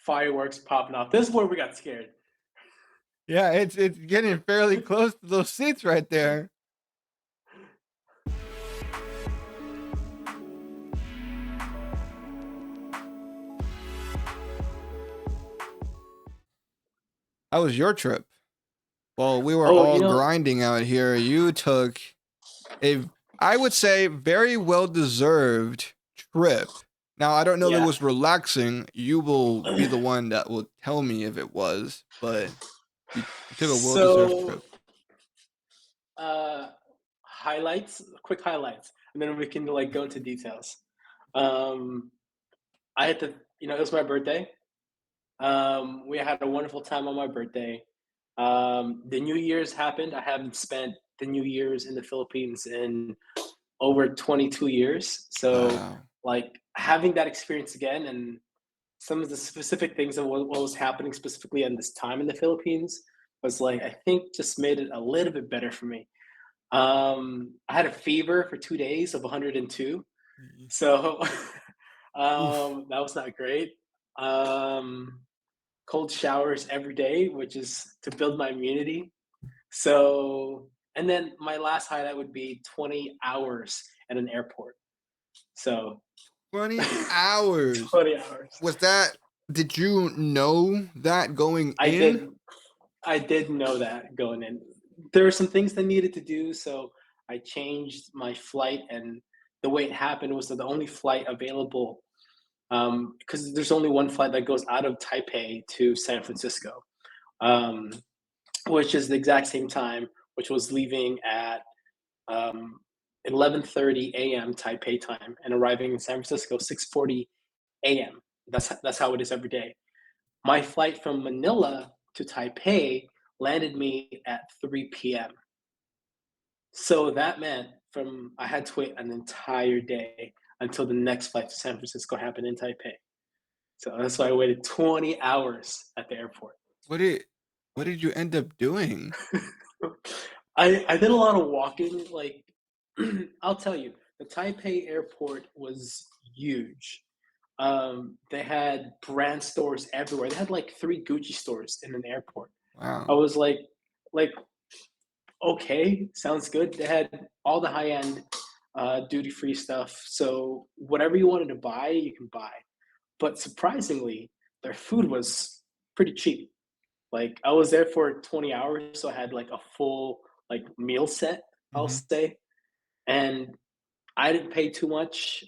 fireworks popping off. This is where we got scared. Yeah, it's getting fairly close to those seats right there. How was your trip? Well, we were Oh, all grinding out here. You took a, I would say, very well-deserved trip. Now, I don't know if it yeah. was relaxing. You will be the one that will tell me if it was, but you took a well-deserved So, trip. quick highlights, and then we can like go into details. Um, I had to, it was my birthday. We had a wonderful time on my birthday. The New Year's happened. I haven't spent the New Year's in the Philippines in over 22 years. So, Wow. like having that experience again and some of the specific things of what was happening specifically in this time in the Philippines was like, I think just made it a little bit better for me. I had a fever for 2 days of 102. So Oof. that was not great. Um, Cold showers every day, which is to build my immunity. So, and then my last highlight would be 20 hours at an airport. So, 20 hours. 20 hours. Was that, did you know that going I in? did, I did know that going in. There were some things that needed to do, so I changed my flight, and the way it happened was that the only flight available, because there's only one flight that goes out of Taipei to San Francisco. Um, which is the exact same time, which was leaving at 11:30 a.m. Taipei time and arriving in San Francisco 6:40 a.m. That's how it is every day. My flight from Manila to Taipei landed me at 3 p.m. So that meant from I had to wait an entire day until the next flight to San Francisco happened in Taipei. So that's why I waited 20 hours at the airport. What did what did you end up doing? I did a lot of walking. Like I'll tell you, the Taipei airport was huge. They had brand stores everywhere. They had like 3 Gucci stores in an airport. I Wow. was like, okay, sounds good. They had all the high end duty free stuff. So whatever you wanted to buy, you can buy. But surprisingly, their food was pretty cheap. Like I was there for 20 hours, so I had like a full like meal set, I'll Mhm. say, and I didn't pay too much.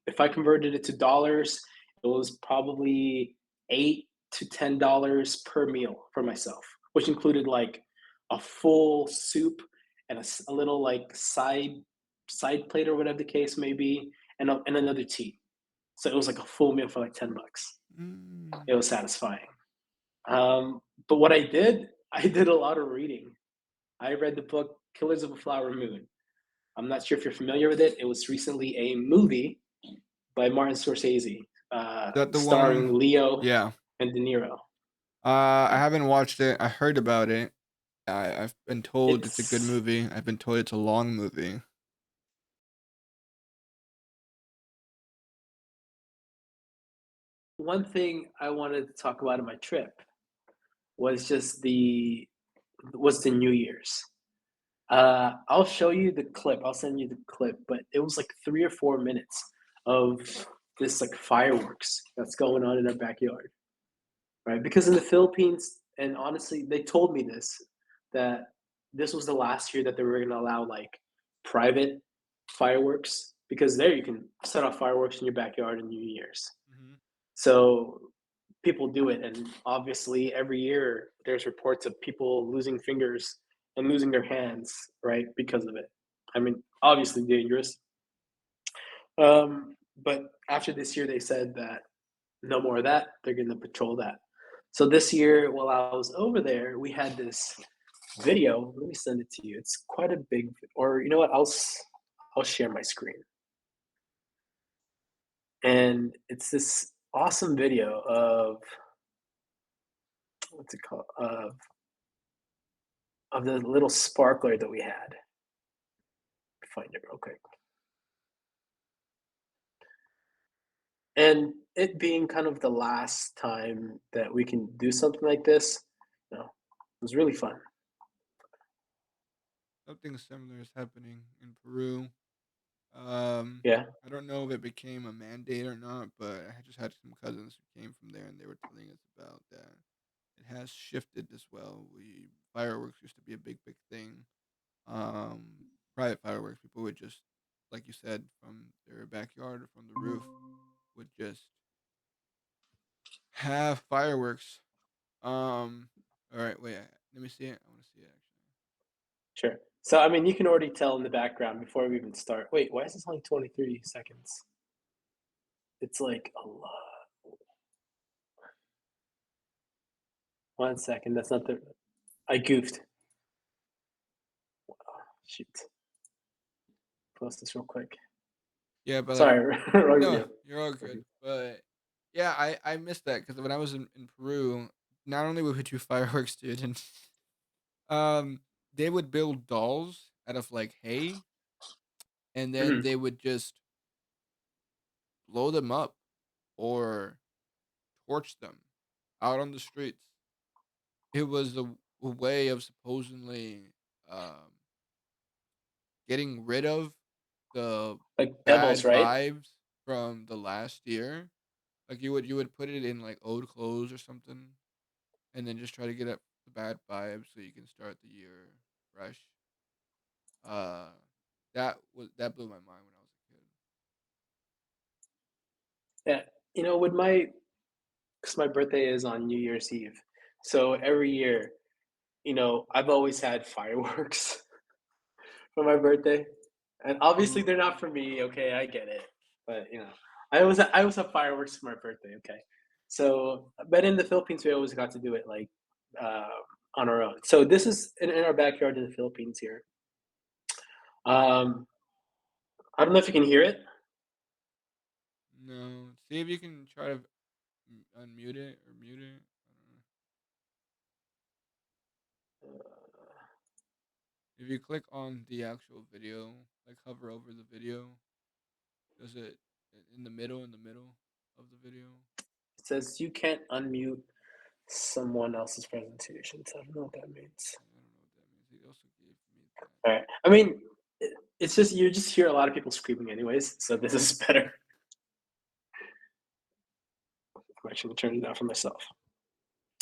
If I converted it to dollars, it was probably $8 to $10 per meal for myself, which included like a full soup and a little like side plate or whatever the case may be, and another tea. So it was like a full meal for like $10. It Mm. was satisfying. But what I did a lot of reading. I read the book Killers of a Flower Moon. I'm not sure if you're familiar with it. It was recently a movie by Martin Scorsese, Is that the one? starring Leo Yeah. and De Niro. I haven't watched it. I heard about it. I've been told it's a good It's movie. I've been told it's a long movie. one thing I wanted to talk about in my trip was just the New Year's. I'll show you the clip. I'll send you the clip, but it was like 3 or 4 minutes of this like fireworks that's going on in our backyard, right? Because in the Philippines, and honestly, they told me this that this was the last year that they were going to allow like private fireworks because there you can set off fireworks in your backyard in New Year's. Mhm. So people do it, and obviously every year there's reports of people losing fingers and losing their hands, right, because of it. I mean, obviously dangerous. But after this year, they said that no more of that. They're going to patrol that. So this year, while I was over there, we had this video. Let me send it to you. It's quite a big, or you know what? I'll share my screen, and it's this awesome video of what's it called of the little sparkler that we had. Find it real quick. And it being kind of the last time that we can do something like this, you know, it was really fun. Something similar is happening in Peru. Um, Yeah. I don't know if it became a mandate or not, but I just had some cousins who came from there, and they were telling us about that. It has shifted as well. We Fireworks used to be a big thing. Um, Private fireworks, people would just, like you said, from their backyard or from the roof, would just have fireworks. All right, wait, let me see it. I want to see it actually. Sure. So, I mean, you can already tell in the background before we even start. Wait, why is this only 23 seconds? It's like a lot. 1 second. That's not the. I goofed. Shoot. Post this real quick. Yeah, but like, Sorry, wrong no, video. you're all good. But yeah, I missed that because when I was in Peru, not only would we do fireworks, dude, and um, they would build dolls out of like hay, and then Mhm. they would just blow them up or torch them out on the streets. It was a way of supposedly um, getting rid of the Like devils, bad right? vibes from the last year. Like you would put it in like old clothes or something, and then just try to get up the bad vibes so you can start the year fresh. Uh, that blew my mind when I was a kid. Yeah. You know, with my, because my birthday is on New Year's Eve. So every year, you know, I've always had fireworks for my birthday. And obviously they're not for me, okay, I get it. But you know, I always have fireworks for my birthday, okay. So but in the Philippines we always got to do it like uh, on our own. So this is in our backyard in the Philippines here. Um I don't know if you can hear it. No, see if you can try to unmute it or mute it. I don't know. If you click on the actual video, like hover over the video, does it in the middle of the video? It says you can't unmute someone else's presentation. So I don't know what that means. Yeah, I don't know what that means. He also gave me that. All right. I mean, it's just you just hear a lot of people screaming anyways, so this is better. I'm actually turning it down for myself.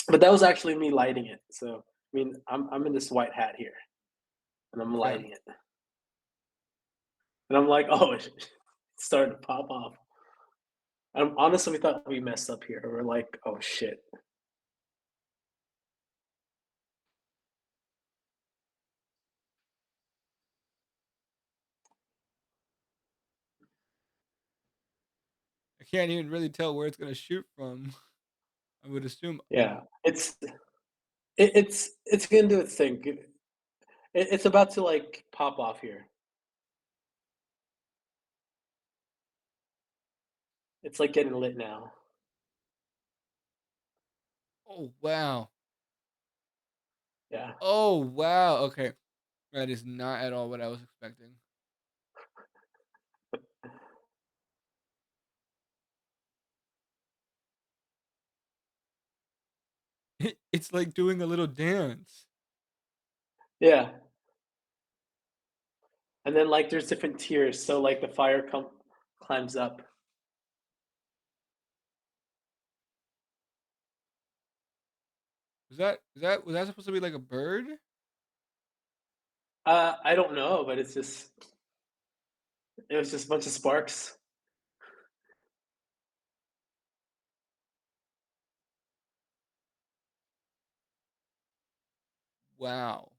But that was actually me lighting it. So I mean, I'm in this white hat here, and I'm Yeah. lighting it, and I'm like, oh, it's starting to pop off. I'm honestly, we thought we messed up here. We're like, oh shit. I can't even really tell where it's gonna shoot from. I would assume up. Yeah, it's gonna do its thing. It's about to like pop off here. It's like getting lit now. Oh wow. Yeah, Oh wow. Okay. That is not at all what I was expecting. It's like doing a little dance. yeah. And then like there's different tiers, so like the fire climbs up. Was that supposed to be like a bird? I don't know, but it was just a bunch of sparks. Wow.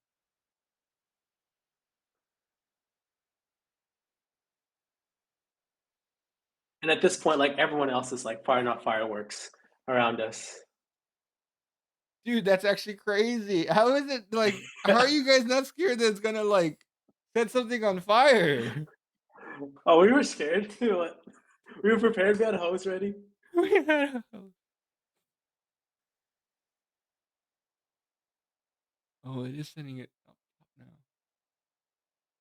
And at this point, like everyone else is like firing off fireworks around us. Dude, that's actually crazy. How is it like how are you guys not scared that it's gonna like set something on fire? Oh, we were scared too. We were prepared. We had a hose ready. We had a- Oh, it is sending it up now.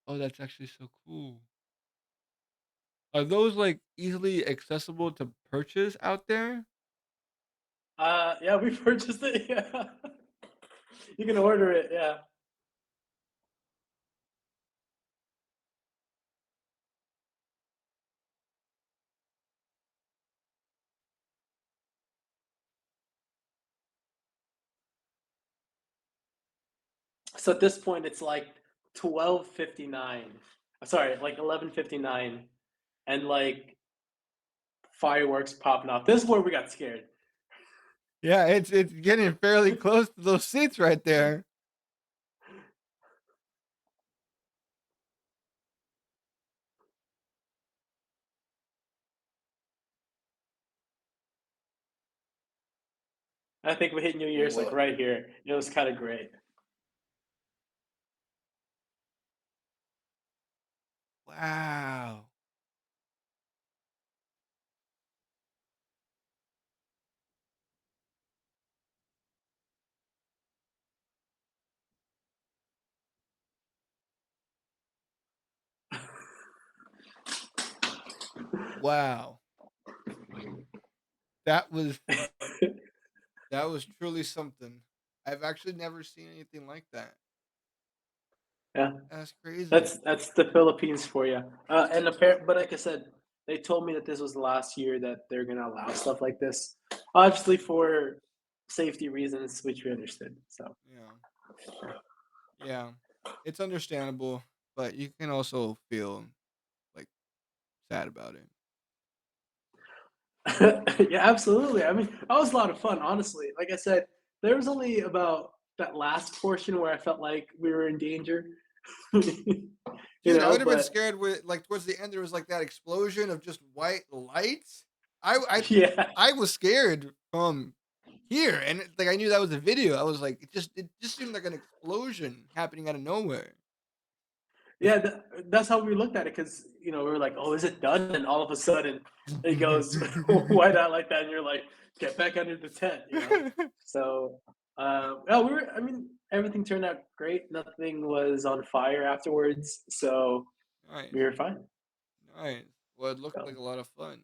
Oh, that's actually so cool. Are those, like, easily accessible to purchase out there? Yeah, we purchased it. Yeah, you can order it. Yeah. So at this point, it's like 12:59. Sorry, like 11:59, and like fireworks popping off. This is where we got scared. Yeah, it's getting fairly close to those seats right there. I think we hit New Year's like right here. It was kind of great. Wow. Wow. That was that was truly something. I've actually never seen anything like that. Yeah, That's crazy. that's the Philippines for you. But like I said, they told me that this was the last year that they're gonna allow stuff like this. Obviously for safety reasons, which we understood. So Yeah. Yeah. It's understandable, but you can also feel, like, sad about it. yeah, absolutely. I mean, that was a lot of fun, honestly. Like I said, there was only about that last portion where I felt like we were in danger. you Dude, I would have been but scared with like, towards the end, there was, like, that explosion of just white lights. I yeah, I was scared from here, and like, I knew that was a video. I was like, it just seemed like an explosion happening out of nowhere. yeah, that's how we looked at it because we were like, "Oh, is it done?" And all of a sudden, it goes white out like that, and you're like, "Get back under the tent." So, yeah, we were. I mean, everything turned out great. Nothing was on fire afterwards, so we Nice, were fine. nice. Well, it looked So, like a lot of fun.